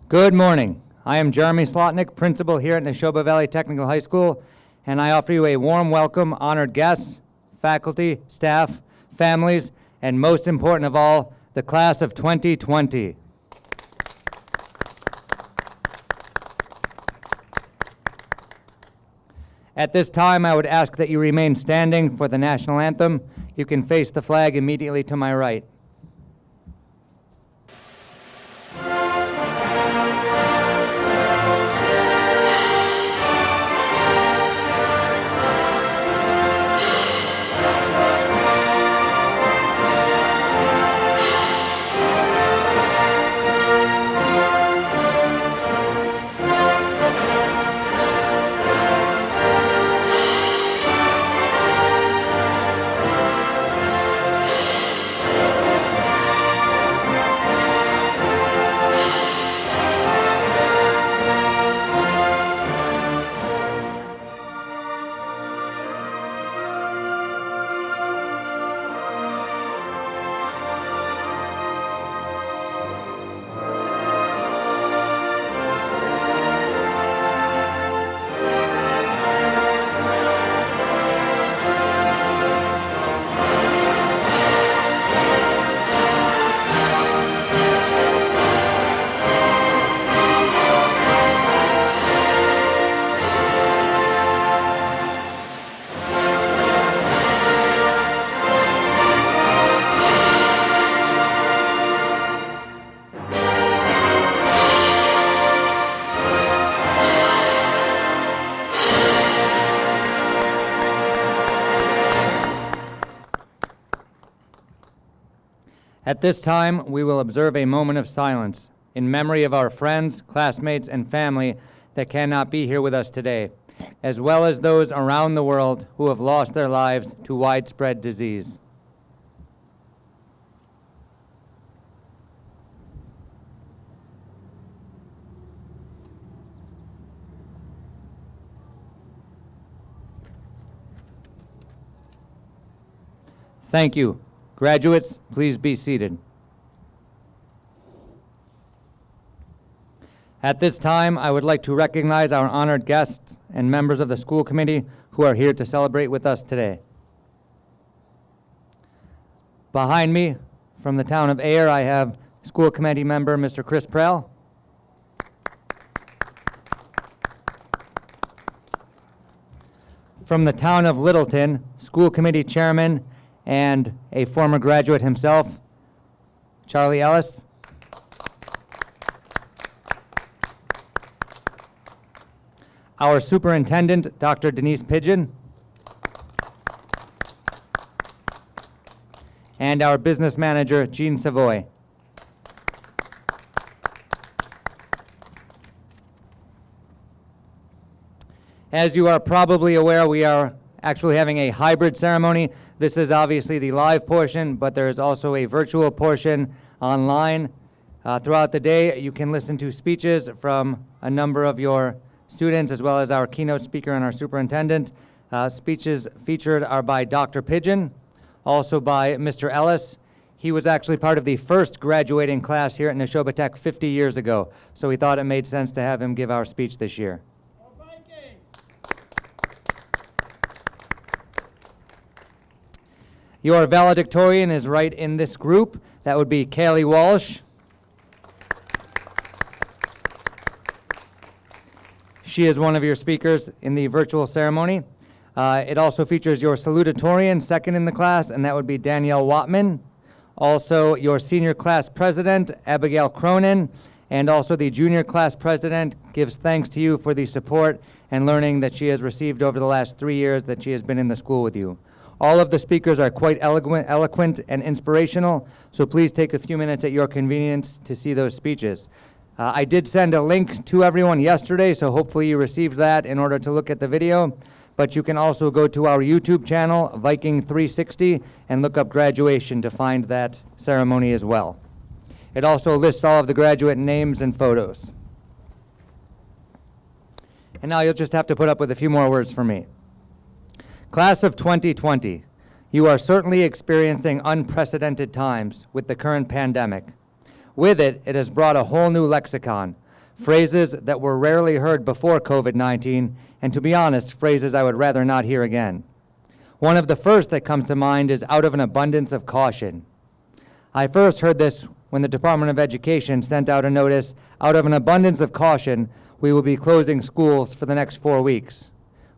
Good morning. I am Jeremy Slotnick, principal here at Nashoba Valley Technical High School, and I offer you a warm welcome, honored guests, faculty, staff, families, and most important of all, the class of 2020. At this time, I would ask that you remain standing for the national anthem. You can face the flag immediately to my right. At this time, we will observe a moment of silence in memory of our friends, classmates, and family that cannot be here with us today, as well as those around the world who have lost their lives to widespread disease. Thank you. Graduates, please be seated. At this time, I would like to recognize our honored guests and members of the school committee who are here to celebrate with us today. Behind me, from the town of Ayer, I have school committee member Mr. Chris Prell. From the town of Littleton, school committee chairman and a former graduate himself, Charlie Ellis. Our superintendent, Dr. Denise Pidgeon. And our business manager, Jean Savoy. As you are probably aware, we are actually having a hybrid ceremony. This is obviously the live portion, but there is also a virtual portion online. Throughout the day, you can listen to speeches from a number of your students, as well as our keynote speaker and our superintendent. Speeches featured are by Dr. Pidgeon, also by Mr. Ellis. He was actually part of the first graduating class here at Nashoba Tech 50 years ago, so we thought it made sense to have him give our speech this year. Your valedictorian is right in this group. That would be Kaylee Walsh. She is one of your speakers in the virtual ceremony. It also features your salutatorian, second in the class, and that would be Danielle Wattman. Also, your senior class president, Abigail Cronin, and also the junior class president gives thanks to you for the support and learning that she has received over the last 3 years that she has been in the school with you. All of the speakers are quite eloquent and inspirational, so please take a few minutes at your convenience to see those speeches. I did send a link to everyone yesterday, so hopefully you received that in order to look at the video. But you can also go to our YouTube channel, Viking 360, and look up graduation to find that ceremony as well. It also lists all of the graduate names and photos. And now you'll just have to put up with a few more words from me. Class of 2020, you are certainly experiencing unprecedented times with the current pandemic. With it, it has brought a whole new lexicon, phrases that were rarely heard before COVID-19, and to be honest, phrases I would rather not hear again. One of the first that comes to mind is out of an abundance of caution. I first heard this when the Department of Education sent out a notice, out of an abundance of caution, we will be closing schools for the next 4 weeks.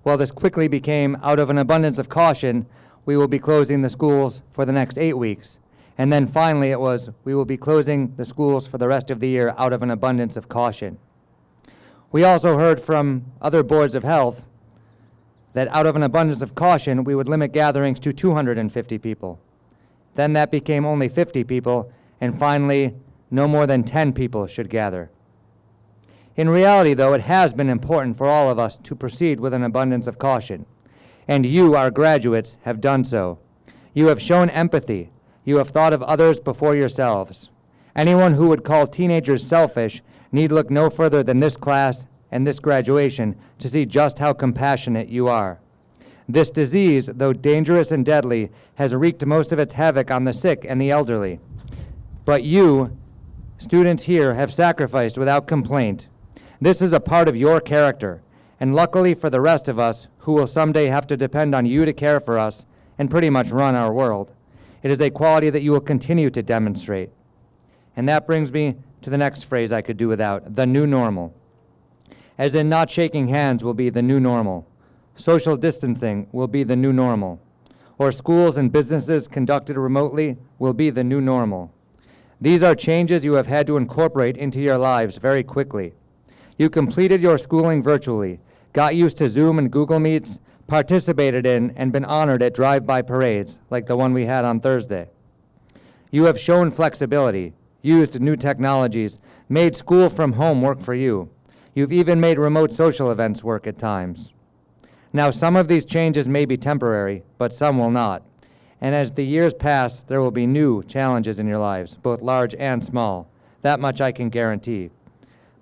Well, this quickly became, out of an abundance of caution, we will be closing the schools for the next 8 weeks. And then finally it was, we will be closing the schools for the rest of the year out of an abundance of caution. We also heard from other boards of health that out of an abundance of caution, we would limit gatherings to 250 people. Then that became only 50 people, and finally, no more than 10 people should gather. In reality, though, it has been important for all of us to proceed with an abundance of caution. And you, our graduates, have done so. You have shown empathy. You have thought of others before yourselves. Anyone who would call teenagers selfish need look no further than this class and this graduation to see just how compassionate you are. This disease, though dangerous and deadly, has wreaked most of its havoc on the sick and the elderly. But you, students here, have sacrificed without complaint. This is a part of your character, and luckily for the rest of us who will someday have to depend on you to care for us and pretty much run our world, it is a quality that you will continue to demonstrate. And that brings me to the next phrase I could do without, the new normal. As in, not shaking hands will be the new normal. Social distancing will be the new normal. Or schools and businesses conducted remotely will be the new normal. These are changes you have had to incorporate into your lives very quickly. You completed your schooling virtually, got used to Zoom and Google Meets, participated in and been honored at drive-by parades like the one we had on Thursday. You have shown flexibility, used new technologies, made school from home work for you. You've even made remote social events work at times. Now, some of these changes may be temporary, but some will not. And as the years pass, there will be new challenges in your lives, both large and small. That much I can guarantee.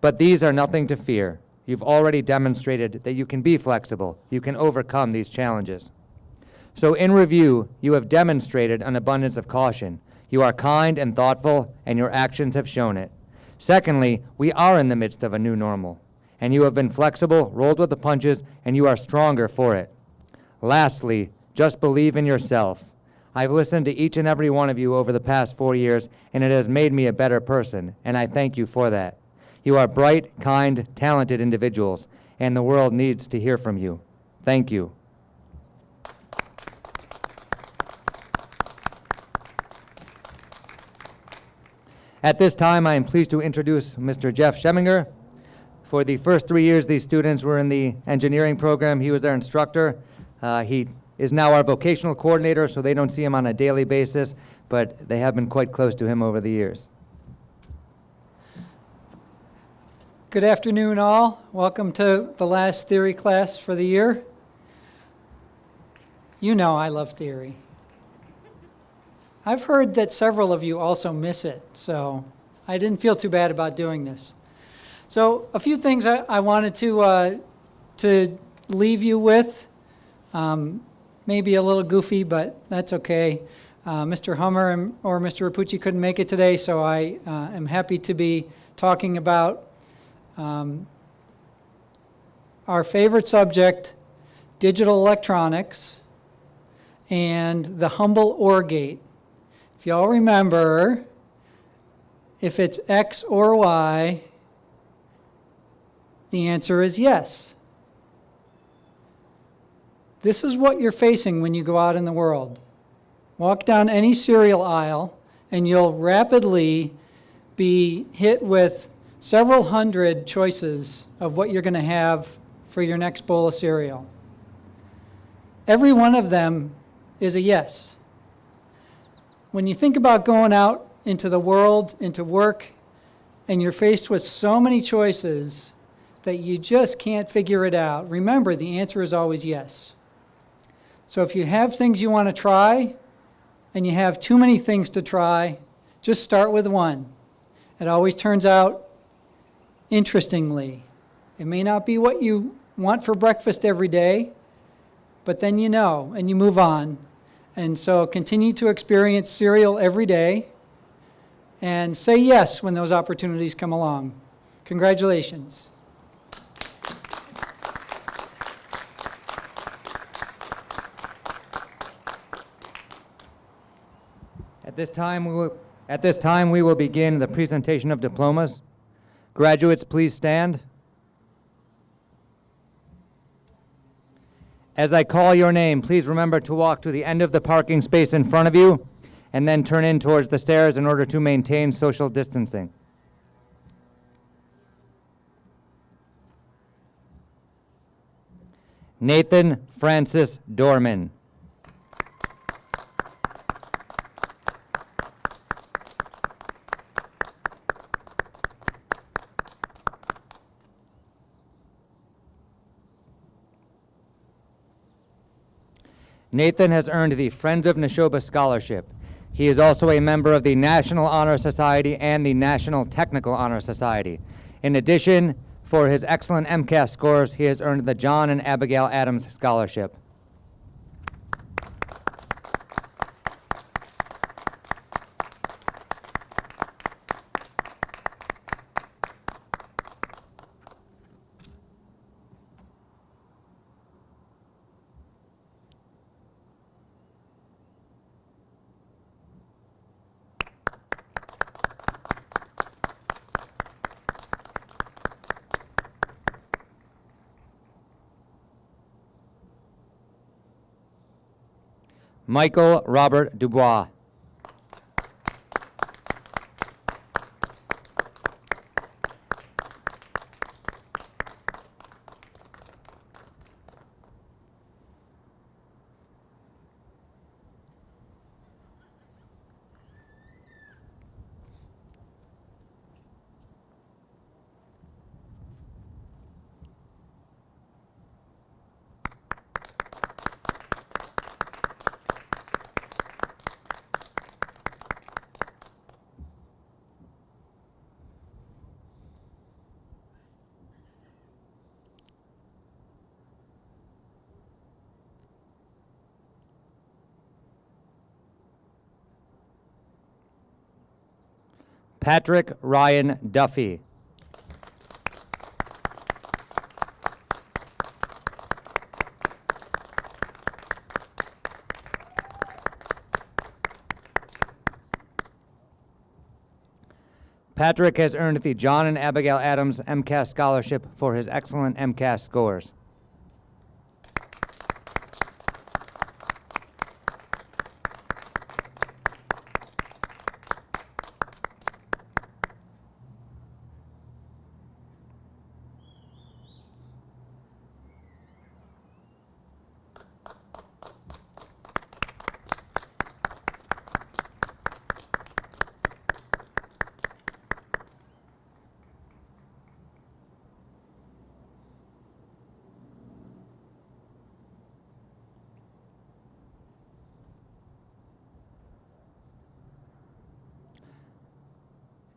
But these are nothing to fear. You've already demonstrated that you can be flexible. You can overcome these challenges. So in review, you have demonstrated an abundance of caution. You are kind and thoughtful, and your actions have shown it. Secondly, we are in the midst of a new normal, and you have been flexible, rolled with the punches, and you are stronger for it. Lastly, just believe in yourself. I've listened to each and every one of you over the past 4 years, and it has made me a better person, and I thank you for that. You are bright, kind, talented individuals, and the world needs to hear from you. Thank you. At this time, I am pleased to introduce Mr. Jeff Scheminger. For the first 3 years, these students were in the engineering program. He was their instructor. He is now our vocational coordinator, so they don't see him on a daily basis, but they have been quite close to him over the years. Good afternoon, all. Welcome to the last theory class for the year. You know I love theory. I've heard that several of you also miss it, so I didn't feel too bad about doing this. So a few things I wanted to leave you with. Maybe a little goofy, but that's okay. Mr. Hummer or Mr. Rapucci couldn't make it today, so I am happy to be talking about our favorite subject, digital electronics, and the humble OR gate. If y'all remember, if it's X or Y, the answer is yes. This is what you're facing when you go out in the world. Walk down any cereal aisle and you'll rapidly be hit with several hundred choices of what you're going to have for your next bowl of cereal. Every one of them is a yes. When you think about going out into the world, into work, and you're faced with so many choices that you just can't figure it out, remember the answer is always yes. So if you have things you want to try, and you have too many things to try, just start with one. It always turns out interestingly. It may not be what you want for breakfast every day, but then you know, and you move on. And so continue to experience cereal every day, and say yes when those opportunities come along. Congratulations. At this time, we will begin the presentation of diplomas. Graduates, please stand. As I call your name, please remember to walk to the end of the parking space in front of you and then turn in towards the stairs in order to maintain social distancing. Nathan Francis Dorman. Nathan has earned the Friends of Nashoba Scholarship. He is also a member of the National Honor Society and the National Technical Honor Society. In addition, for his excellent MCAS scores, he has earned the John and Abigail Adams Scholarship. Michael Robert Dubois. Patrick Ryan Duffy. Patrick has earned the John and Abigail Adams MCAS Scholarship for his excellent MCAS scores.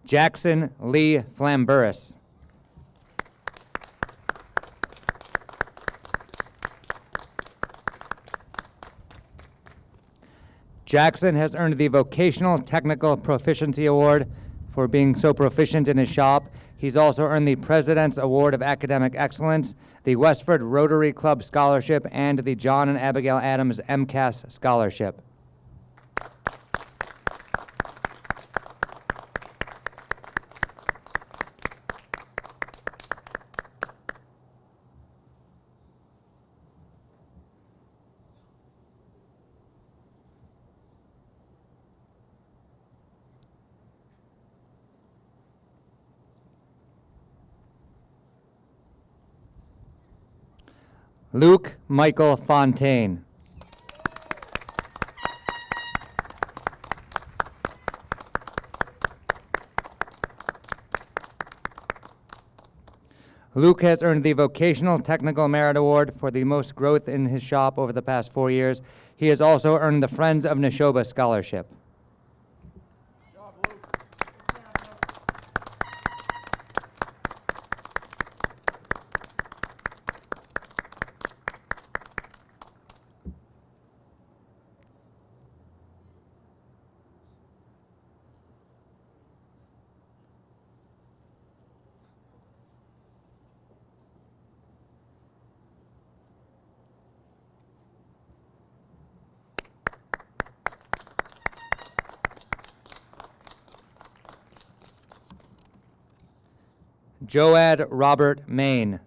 Jackson Lee Flamburis. Jackson has earned the Vocational Technical Proficiency Award for being so proficient in his shop. He's also earned the President's Award of Academic Excellence, the Westford Rotary Club Scholarship, and the John and Abigail Adams MCAS Scholarship. Luke Michael Fontaine. Luke has earned the Vocational Technical Merit Award for the most growth in his shop over the past 4 years. He has also earned the Friends of Nashoba Scholarship. Joad Robert Main.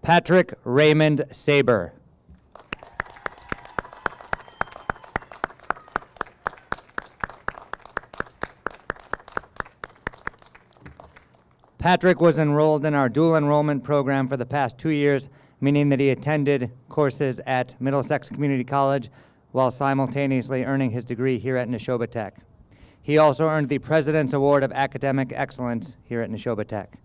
Patrick Raymond Saber. Patrick was enrolled in our dual enrollment program for the past 2 years, meaning that he attended courses at Middlesex Community College while simultaneously earning his degree here at Nashoba Tech. He also earned the President's Award of Academic Excellence here at Nashoba Tech.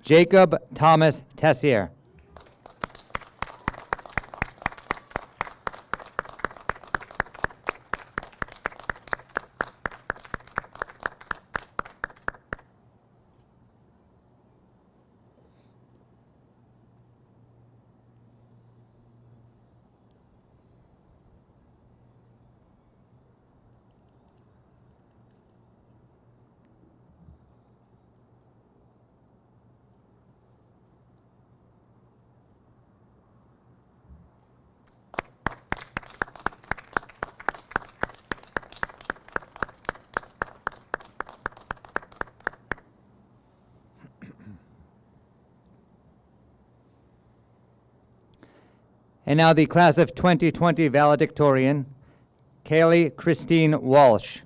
Jacob Thomas Tessier. And now the class of 2020 valedictorian, Kaylee Christine Walsh.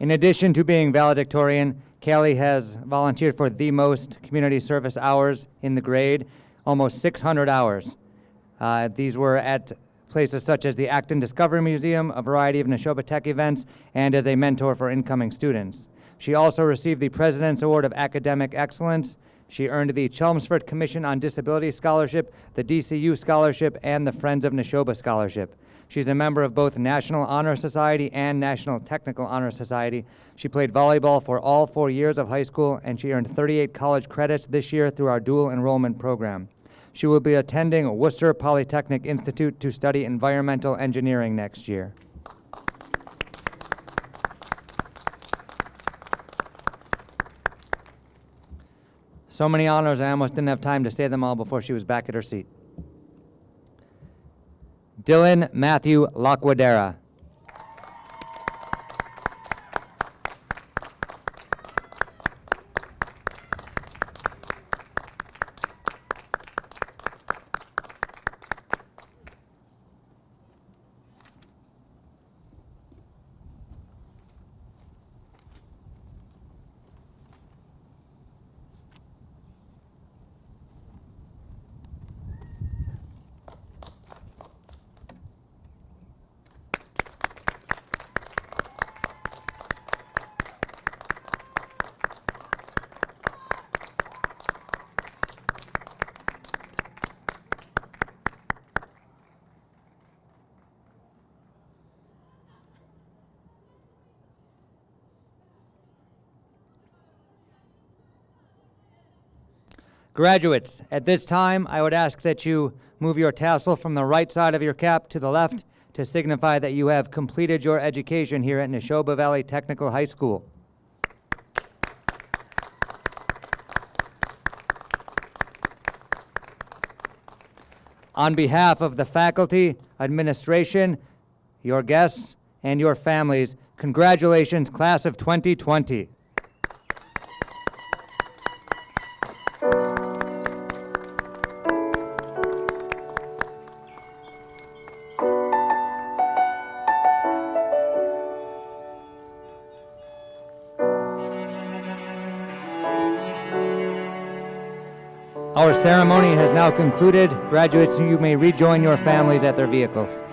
In addition to being valedictorian, Kaylee has volunteered for the most community service hours in the grade, almost 600 hours. These were at places such as the Acton Discovery Museum, a variety of Nashoba Tech events, and as a mentor for incoming students. She also received the President's Award of Academic Excellence. She earned the Chelmsford Commission on Disability Scholarship, the DCU Scholarship, and the Friends of Nashoba Scholarship. She's a member of both National Honor Society and National Technical Honor Society. She played volleyball for all 4 years of high school, and she earned 38 college credits this year through our dual enrollment program. She will be attending Worcester Polytechnic Institute to study environmental engineering next year. So many honors, I almost didn't have time to say them all before she was back at her seat. Dylan Matthew Laquadera. Graduates, at this time, I would ask that you move your tassel from the right side of your cap to the left to signify that you have completed your education here at Nashoba Valley Technical High School. On behalf of the faculty, administration, your guests, and your families, congratulations, class of 2020. Our ceremony has now concluded. Graduates, you may rejoin your families at their vehicles.